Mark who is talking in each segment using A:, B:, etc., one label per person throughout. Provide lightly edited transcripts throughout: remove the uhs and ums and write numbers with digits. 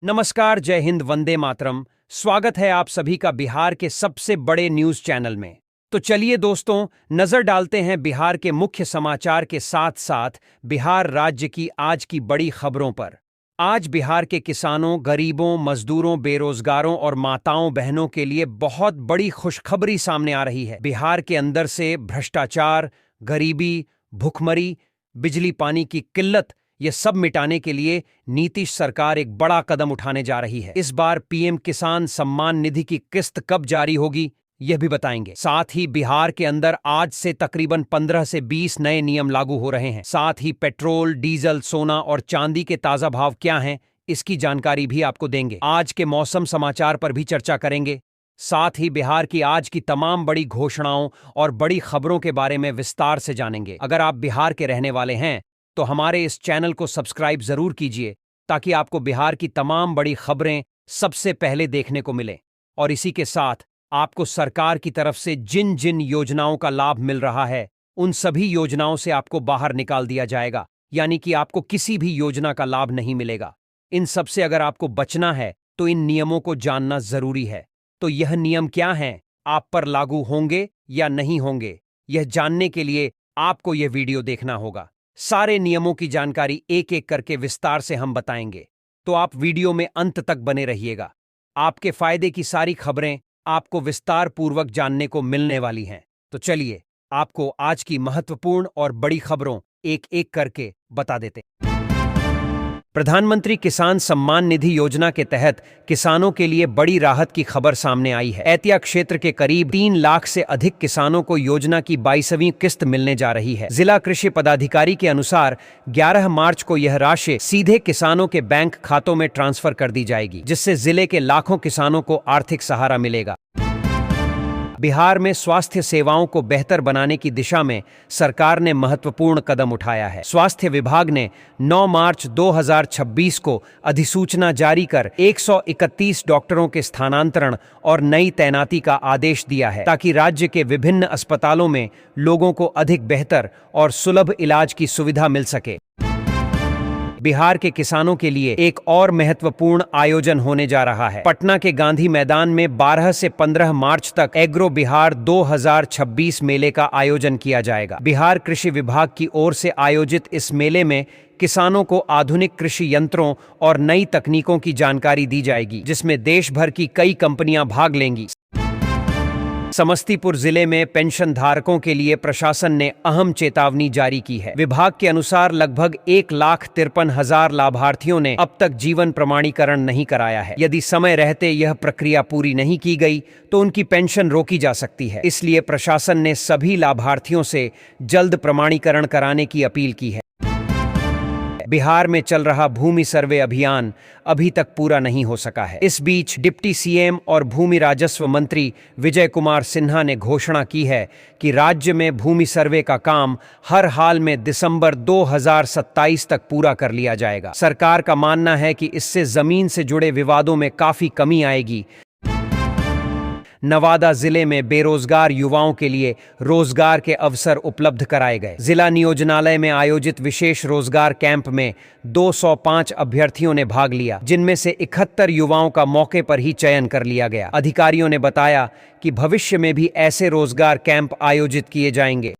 A: नमस्कार, जय हिंद, वंदे मातरम। स्वागत है आप सभी का बिहार के सबसे बड़े न्यूज चैनल में। तो चलिए दोस्तों, नजर डालते हैं बिहार के मुख्य समाचार के साथ साथ बिहार राज्य की आज की बड़ी खबरों पर। आज बिहार के किसानों, गरीबों, मजदूरों, बेरोजगारों और माताओं बहनों के लिए बहुत बड़ी खुशखबरी सामने आ रही है। बिहार के अंदर से भ्रष्टाचार, गरीबी, भुखमरी, बिजली पानी की किल्लत, ये सब मिटाने के लिए नीतीश सरकार एक बड़ा कदम उठाने जा रही है। इस बार पीएम किसान सम्मान निधि की किस्त कब जारी होगी, यह भी बताएंगे। साथ ही बिहार के अंदर आज से तकरीबन 15 से 20 नए नियम लागू हो रहे हैं। साथ ही पेट्रोल, डीजल, सोना और चांदी के ताजा भाव क्या हैं, इसकी जानकारी भी आपको देंगे। आज के मौसम समाचार पर भी चर्चा करेंगे। साथ ही बिहार की आज की तमाम बड़ी घोषणाओं और बड़ी खबरों के बारे में विस्तार से जानेंगे। अगर आप बिहार के रहने वाले हैं तो हमारे इस चैनल को सब्सक्राइब जरूर कीजिए, ताकि आपको बिहार की तमाम बड़ी खबरें सबसे पहले देखने को मिले। और इसी के साथ आपको सरकार की तरफ से जिन जिन योजनाओं का लाभ मिल रहा है, उन सभी योजनाओं से आपको बाहर निकाल दिया जाएगा, यानी कि आपको किसी भी योजना का लाभ नहीं मिलेगा। इन सब से अगर आपको बचना है तो इन नियमों को जानना जरूरी है। तो यह नियम क्या हैं, आप पर लागू होंगे या नहीं होंगे, यह जानने के लिए आपको यह वीडियो देखना होगा। सारे नियमों की जानकारी एक एक करके विस्तार से हम बताएंगे, तो आप वीडियो में अंत तक बने रहिएगा। आपके फायदे की सारी खबरें आपको विस्तार पूर्वक जानने को मिलने वाली हैं। तो चलिए आपको आज की महत्वपूर्ण और बड़ी खबरों एक एक करके बता देते हैं। प्रधानमंत्री किसान सम्मान निधि योजना के तहत किसानों के लिए बड़ी राहत की खबर सामने आई है। ऐतिया क्षेत्र के करीब 3 लाख से अधिक किसानों को योजना की 22वीं किस्त मिलने जा रही है। जिला कृषि पदाधिकारी के अनुसार 11 मार्च को यह राशि सीधे किसानों के बैंक खातों में ट्रांसफर कर दी जाएगी, जिससे जिले के लाखों किसानों को आर्थिक सहारा मिलेगा। बिहार में स्वास्थ्य सेवाओं को बेहतर बनाने की दिशा में सरकार ने महत्वपूर्ण कदम उठाया है। स्वास्थ्य विभाग ने 9 मार्च 2026 को अधिसूचना जारी कर 131 डॉक्टरों के स्थानांतरण और नई तैनाती का आदेश दिया है, ताकि राज्य के विभिन्न अस्पतालों में लोगों को अधिक बेहतर और सुलभ इलाज की सुविधा मिल सके। बिहार के किसानों के लिए एक और महत्वपूर्ण आयोजन होने जा रहा है। पटना के गांधी मैदान में 12 से 15 मार्च तक एग्रो बिहार 2026 मेले का आयोजन किया जाएगा। बिहार कृषि विभाग की ओर से आयोजित इस मेले में किसानों को आधुनिक कृषि यंत्रों और नई तकनीकों की जानकारी दी जाएगी, जिसमें देश भर की कई कंपनियां भाग लेंगी। समस्तीपुर जिले में पेंशन धारकों के लिए प्रशासन ने अहम चेतावनी जारी की है। विभाग के अनुसार लगभग 1,53,000 लाभार्थियों ने अब तक जीवन प्रमाणीकरण नहीं कराया है। यदि समय रहते यह प्रक्रिया पूरी नहीं की गई तो उनकी पेंशन रोकी जा सकती है। इसलिए प्रशासन ने सभी लाभार्थियों से जल्द प्रमाणीकरण कराने की अपील की है। बिहार में चल रहा भूमि सर्वे अभियान अभी तक पूरा नहीं हो सका है। इस बीच डिप्टी सीएम और भूमि राजस्व मंत्री विजय कुमार सिन्हा ने घोषणा की है कि राज्य में भूमि सर्वे का काम हर हाल में दिसंबर 2027 तक पूरा कर लिया जाएगा। सरकार का मानना है कि इससे जमीन से जुड़े विवादों में काफी कमी आएगी। नवादा जिले में बेरोजगार युवाओं के लिए रोजगार के अवसर उपलब्ध कराए गए। जिला नियोजनालय में आयोजित विशेष रोजगार कैंप में 205 अभ्यर्थियों ने भाग लिया, जिनमें से 71 युवाओं का मौके पर ही चयन कर लिया गया। अधिकारियों ने बताया कि भविष्य में भी ऐसे रोजगार कैंप आयोजित किए जाएंगे।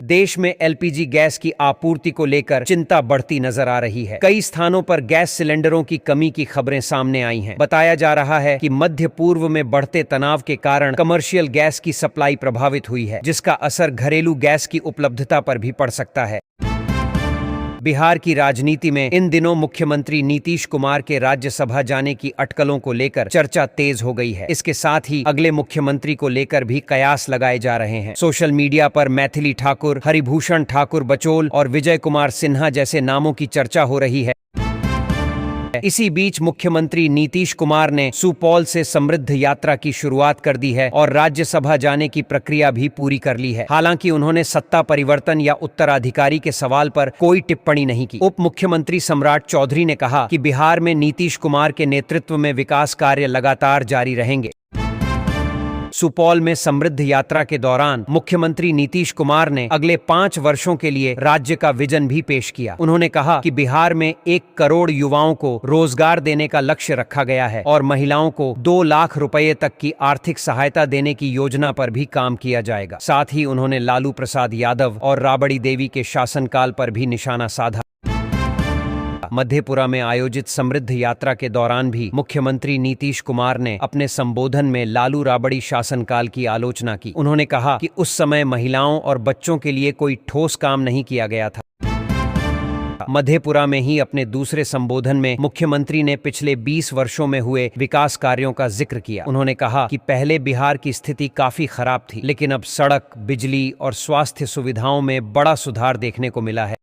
A: देश में एलपीजी गैस की आपूर्ति को लेकर चिंता बढ़ती नजर आ रही है। कई स्थानों पर गैस सिलेंडरों की कमी की खबरें सामने आई हैं। बताया जा रहा है कि मध्य पूर्व में बढ़ते तनाव के कारण कमर्शियल गैस की सप्लाई प्रभावित हुई है, जिसका असर घरेलू गैस की उपलब्धता पर भी पड़ सकता है। बिहार की राजनीति में इन दिनों मुख्यमंत्री नीतीश कुमार के राज्यसभा जाने की अटकलों को लेकर चर्चा तेज हो गई है। इसके साथ ही अगले मुख्यमंत्री को लेकर भी कयास लगाए जा रहे हैं। सोशल मीडिया पर मैथिली ठाकुर, हरिभूषण ठाकुर बचौल और विजय कुमार सिन्हा जैसे नामों की चर्चा हो रही है। इसी बीच मुख्यमंत्री नीतीश कुमार ने सुपौल से समृद्ध यात्रा की शुरुआत कर दी है और राज्यसभा जाने की प्रक्रिया भी पूरी कर ली है। हालांकि उन्होंने सत्ता परिवर्तन या उत्तराधिकारी के सवाल पर कोई टिप्पणी नहीं की। उप मुख्यमंत्री सम्राट चौधरी ने कहा कि बिहार में नीतीश कुमार के नेतृत्व में विकास कार्य लगातार जारी रहेंगे। सुपौल में समृद्ध यात्रा के दौरान मुख्यमंत्री नीतीश कुमार ने अगले 5 वर्षों के लिए राज्य का विजन भी पेश किया। उन्होंने कहा कि बिहार में 1 करोड़ युवाओं को रोजगार देने का लक्ष्य रखा गया है और महिलाओं को 2 लाख रुपए तक की आर्थिक सहायता देने की योजना पर भी काम किया जाएगा। साथ ही उन्होंने लालू प्रसाद यादव और राबड़ी देवी के शासनकाल पर भी निशाना साधा। मधेपुरा में आयोजित समृद्ध यात्रा के दौरान भी मुख्यमंत्री नीतीश कुमार ने अपने संबोधन में लालू राबड़ी शासनकाल की आलोचना की। उन्होंने कहा कि उस समय महिलाओं और बच्चों के लिए कोई ठोस काम नहीं किया गया था। मधेपुरा में ही अपने दूसरे संबोधन में मुख्यमंत्री ने पिछले 20 वर्षों में हुए विकास कार्यों का जिक्र किया। उन्होंने कहा कि पहले बिहार की स्थिति काफी खराब थी, लेकिन अब सड़क, बिजली और स्वास्थ्य सुविधाओं में बड़ा सुधार देखने को मिला है।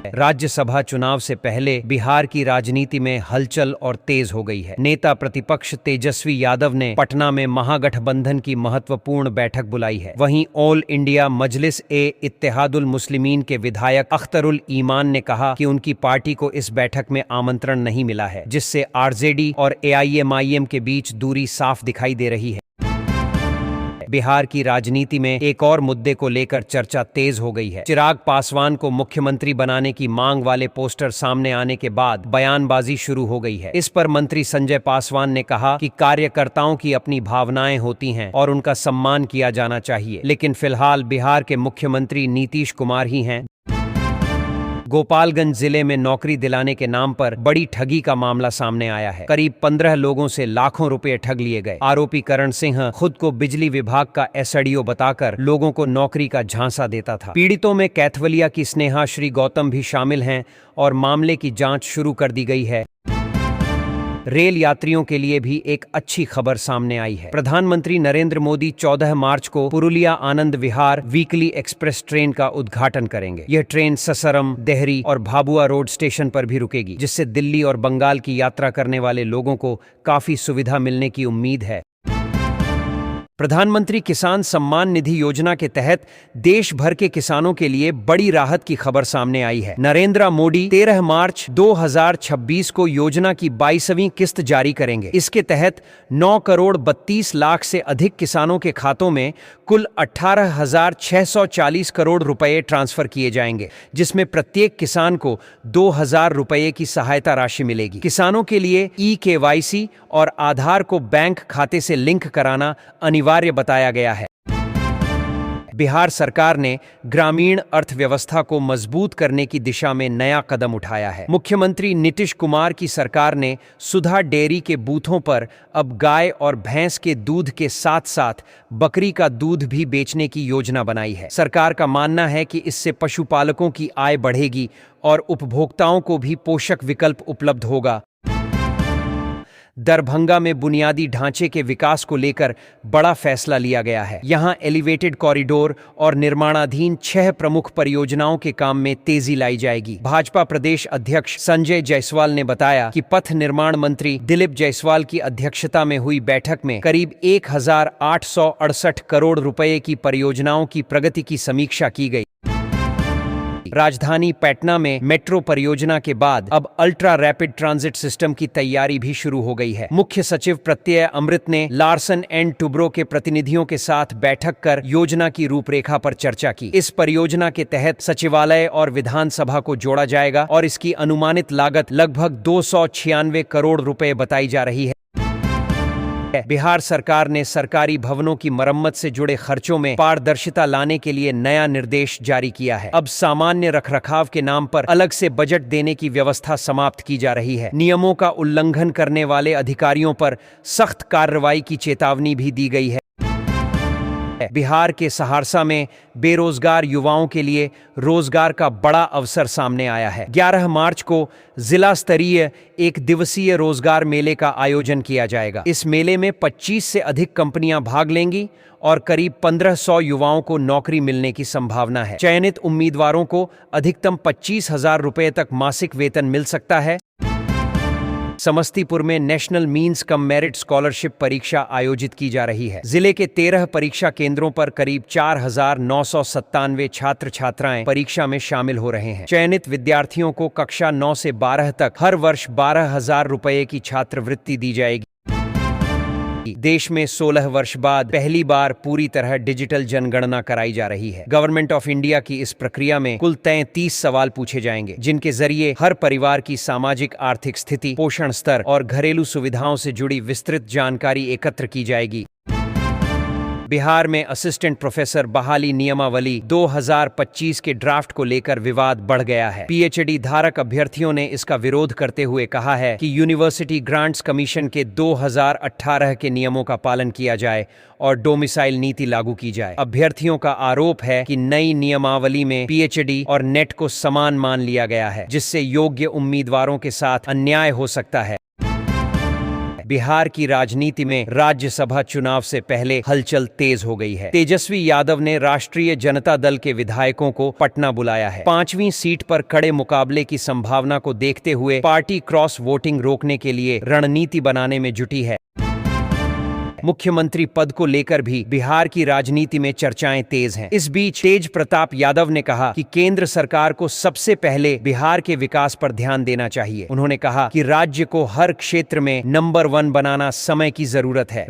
A: राज्यसभा चुनाव से पहले बिहार की राजनीति में हलचल और तेज हो गई है। नेता प्रतिपक्ष तेजस्वी यादव ने पटना में महागठबंधन की महत्वपूर्ण बैठक बुलाई है। वहीं ऑल इंडिया मजलिस ए इत्तेहादुल मुस्लिमीन के विधायक अख्तरुल ईमान ने कहा कि उनकी पार्टी को इस बैठक में आमंत्रण नहीं मिला है, जिससे आरजेडी और एआईएमआईएम के बीच दूरी साफ दिखाई दे रही है। बिहार की राजनीति में एक और मुद्दे को लेकर चर्चा तेज हो गई है। चिराग पासवान को मुख्यमंत्री बनाने की मांग वाले पोस्टर सामने आने के बाद बयानबाजी शुरू हो गई है। इस पर मंत्री संजय पासवान ने कहा कि कार्यकर्ताओं की अपनी भावनाएं होती हैं और उनका सम्मान किया जाना चाहिए, लेकिन फिलहाल बिहार के मुख्यमंत्री नीतीश कुमार ही हैं। गोपालगंज जिले में नौकरी दिलाने के नाम पर बड़ी ठगी का मामला सामने आया है। करीब 15 लोगों से लाखों रुपए ठग लिए गए। आरोपी करण सिंह खुद को बिजली विभाग का एसडीओ बताकर लोगों को नौकरी का झांसा देता था। पीड़ितों में कैथवलिया की स्नेहा श्री गौतम भी शामिल हैं और मामले की जांच शुरू कर दी गई है। रेल यात्रियों के लिए भी एक अच्छी खबर सामने आई है। प्रधानमंत्री नरेंद्र मोदी 14 मार्च को Purulia Anand Vihar weekly express train का उद्घाटन करेंगे। यह ट्रेन ससरम, देहरी और भाबुआ रोड स्टेशन पर भी रुकेगी, जिससे दिल्ली और बंगाल की यात्रा करने वाले लोगों को काफी सुविधा मिलने की उम्मीद है। प्रधानमंत्री किसान सम्मान निधि योजना के तहत देश भर के किसानों के लिए बड़ी राहत की खबर सामने आई है। नरेंद्र मोदी 13 मार्च 2026 को योजना की 22वीं किस्त जारी करेंगे। इसके तहत 9 करोड़ 32 लाख से अधिक किसानों के खातों में कुल 18,640 करोड़ रुपए ट्रांसफर किए जाएंगे, जिसमें प्रत्येक किसान को 2,000 रुपए की सहायता राशि मिलेगी। किसानों के लिए eKYC और आधार को बैंक खाते से लिंक कराना अनिवार्य बताया गया है। बिहार सरकार ने ग्रामीण अर्थव्यवस्था को मजबूत करने की दिशा में नया कदम उठाया है। मुख्यमंत्री नीतीश कुमार की सरकार ने सुधा डेयरी के बूथों पर अब गाय और भैंस के दूध के साथ साथ बकरी का दूध भी बेचने की योजना बनाई है। सरकार का मानना है कि इससे पशुपालकों की आय बढ़ेगी और उपभोक्ताओं को भी पोषक विकल्प उपलब्ध होगा। दरभंगा में बुनियादी ढांचे के विकास को लेकर बड़ा फैसला लिया गया है। यहां एलिवेटेड कॉरिडोर और निर्माणाधीन 6 प्रमुख परियोजनाओं के काम में तेजी लाई जाएगी। भाजपा प्रदेश अध्यक्ष संजय जायसवाल ने बताया कि पथ निर्माण मंत्री दिलीप जायसवाल की अध्यक्षता में हुई बैठक में करीब 1,868 करोड़ रुपए की परियोजनाओं की प्रगति की समीक्षा की गई। राजधानी पटना में मेट्रो परियोजना के बाद अब अल्ट्रा रैपिड ट्रांजिट सिस्टम की तैयारी भी शुरू हो गई है। मुख्य सचिव प्रत्यय अमृत ने लार्सन एंड टुब्रो के प्रतिनिधियों के साथ बैठक कर योजना की रूपरेखा पर चर्चा की। इस परियोजना के तहत सचिवालय और विधानसभा को जोड़ा जाएगा और इसकी अनुमानित लागत लगभग 296 करोड़ रुपए बताई जा रही है। बिहार सरकार ने सरकारी भवनों की मरम्मत से जुड़े खर्चों में पारदर्शिता लाने के लिए नया निर्देश जारी किया है। अब सामान्य रखरखाव के नाम पर अलग से बजट देने की व्यवस्था समाप्त की जा रही है। नियमों का उल्लंघन करने वाले अधिकारियों पर सख्त कार्रवाई की चेतावनी भी दी गई है। बिहार के सहरसा में बेरोजगार युवाओं के लिए रोजगार का बड़ा अवसर सामने आया है। 11 मार्च को जिला स्तरीय 1 दिवसीय रोजगार मेले का आयोजन किया जाएगा। इस मेले में 25 से अधिक कंपनियां भाग लेंगी और करीब 1500 युवाओं को नौकरी मिलने की संभावना है। चयनित उम्मीदवारों को अधिकतम 25,000 रुपए तक मासिक वेतन मिल सकता है। समस्तीपुर में national means cum merit scholarship परीक्षा आयोजित की जा रही है। जिले के 13 परीक्षा केंद्रों पर करीब 4,997 छात्र छात्राएं परीक्षा में शामिल हो रहे हैं। चयनित विद्यार्थियों को कक्षा 9 से 12 तक हर वर्ष 12,000 रुपए की छात्रवृत्ति दी जाएगी। देश में 16 वर्ष बाद पहली बार पूरी तरह डिजिटल जनगणना कराई जा रही है। गवर्नमेंट ऑफ इंडिया की इस प्रक्रिया में कुल 33 सवाल पूछे जाएंगे, जिनके जरिए हर परिवार की सामाजिक आर्थिक स्थिति, पोषण स्तर और घरेलू सुविधाओं से जुड़ी विस्तृत जानकारी एकत्र की जाएगी। बिहार में असिस्टेंट प्रोफेसर बहाली नियमावली 2025 के ड्राफ्ट को लेकर विवाद बढ़ गया है। पीएचडी धारक अभ्यर्थियों ने इसका विरोध करते हुए कहा है कि यूनिवर्सिटी ग्रांट्स कमीशन के 2018 के नियमों का पालन किया जाए और डोमिसाइल नीति लागू की जाए। अभ्यर्थियों का आरोप है कि नई नियमावली में पीएचडी और नेट को समान मान लिया गया है, जिससे योग्य उम्मीदवारों के साथ अन्याय हो सकता है। बिहार की राजनीति में राज्यसभा चुनाव से पहले हलचल तेज हो गई है। तेजस्वी यादव ने राष्ट्रीय जनता दल के विधायकों को पटना बुलाया है। 5वीं सीट पर कड़े मुकाबले की संभावना को देखते हुए पार्टी क्रॉस वोटिंग रोकने के लिए रणनीति बनाने में जुटी है। मुख्यमंत्री पद को लेकर भी बिहार की राजनीति में चर्चाएं तेज हैं। इस बीच तेज प्रताप यादव ने कहा कि केंद्र सरकार को सबसे पहले बिहार के विकास पर ध्यान देना चाहिए। उन्होंने कहा कि राज्य को हर क्षेत्र में नंबर 1 बनाना समय की जरूरत है।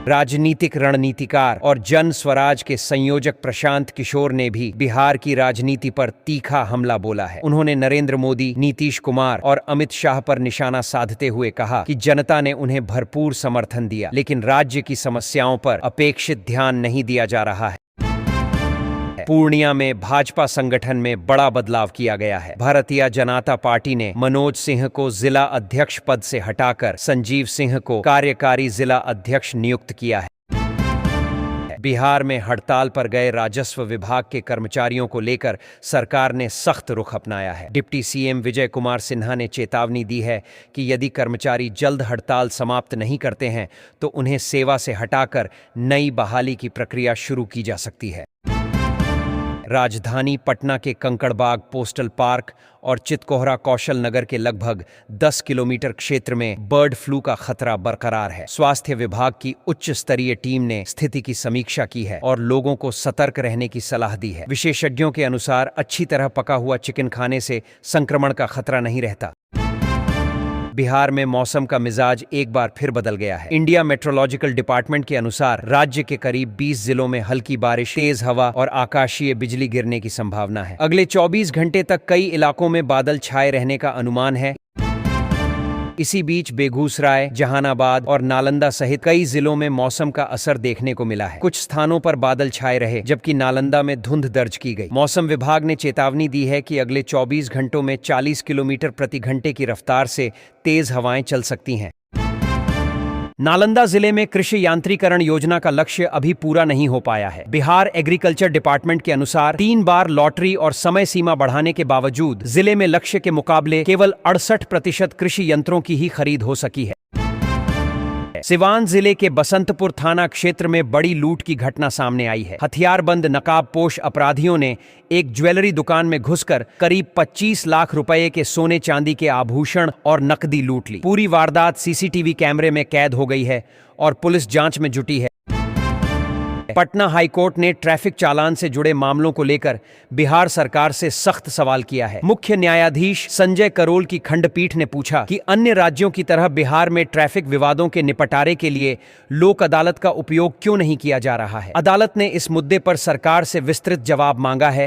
A: राजनीतिक रणनीतिकार और जन स्वराज के संयोजक प्रशांत किशोर ने भी बिहार की राजनीति पर तीखा हमला बोला है। उन्होंने नरेंद्र मोदी, नीतीश कुमार और अमित शाह पर निशाना साधते हुए कहा कि जनता ने उन्हें भरपूर समर्थन दिया, लेकिन राज्य की समस्याओं पर अपेक्षित ध्यान नहीं दिया जा रहा है। पूर्णिया में भाजपा संगठन में बड़ा बदलाव किया गया है। भारतीय जनता पार्टी ने मनोज सिंह को जिला अध्यक्ष पद से हटाकर संजीव सिंह को कार्यकारी जिला अध्यक्ष नियुक्त किया है। बिहार में हड़ताल पर गए राजस्व विभाग के कर्मचारियों को लेकर सरकार ने सख्त रुख अपनाया है। डिप्टी सीएम विजय कुमार सिन्हा ने चेतावनी दी है कि यदि कर्मचारी जल्द हड़ताल समाप्त नहीं करते हैं तो उन्हें सेवा से हटाकर नई बहाली की प्रक्रिया शुरू की जा सकती है। राजधानी पटना के कंकड़बाग पोस्टल पार्क और चितकोहरा कौशल नगर के लगभग 10 किलोमीटर क्षेत्र में बर्ड फ्लू का खतरा बरकरार है। स्वास्थ्य विभाग की उच्च स्तरीय टीम ने स्थिति की समीक्षा की है और लोगों को सतर्क रहने की सलाह दी है। विशेषज्ञों के अनुसार अच्छी तरह पका हुआ चिकन खाने से संक्रमण का खतरा नहीं रहता। बिहार में मौसम का मिजाज एक बार फिर बदल गया है। इंडिया मेट्रोलॉजिकल डिपार्टमेंट के अनुसार राज्य के करीब 20 जिलों में हल्की बारिश, तेज हवा और आकाशीय बिजली गिरने की संभावना है। अगले 24 घंटे तक कई इलाकों में बादल छाए रहने का अनुमान है। इसी बीच बेगूसराय, जहानाबाद और नालंदा सहित कई जिलों में मौसम का असर देखने को मिला है। कुछ स्थानों पर बादल छाए रहे, जबकि नालंदा में धुंध दर्ज की गई। मौसम विभाग ने चेतावनी दी है कि अगले 24 घंटों में 40 किलोमीटर प्रति घंटे की रफ्तार से तेज हवाएं चल सकती हैं। नालंदा जिले में कृषि यांत्रिकरण योजना का लक्ष्य अभी पूरा नहीं हो पाया है। बिहार एग्रीकल्चर डिपार्टमेंट के अनुसार 3 बार लॉटरी और समय सीमा बढ़ाने के बावजूद जिले में लक्ष्य के मुकाबले केवल 68% कृषि यंत्रों की ही खरीद हो सकी है। सिवान जिले के बसंतपुर थाना क्षेत्र में बड़ी लूट की घटना सामने आई है। हथियारबंद नकाबपोश अपराधियों ने एक ज्वेलरी दुकान में घुसकर करीब 25 लाख रुपए के सोने चांदी के आभूषण और नकदी लूट ली। पूरी वारदात सीसीटीवी कैमरे में कैद हो गई है और पुलिस जांच में जुटी है। पटना हाईकोर्ट ने ट्रैफिक चालान से जुड़े मामलों को लेकर बिहार सरकार से सख्त सवाल किया है। मुख्य न्यायाधीश संजय करोल की खंडपीठ ने पूछा कि अन्य राज्यों की तरह बिहार में ट्रैफिक विवादों के निपटारे के लिए लोक अदालत का उपयोग क्यों नहीं किया जा रहा है। अदालत ने इस मुद्दे पर सरकार से विस्तृत जवाब मांगा है।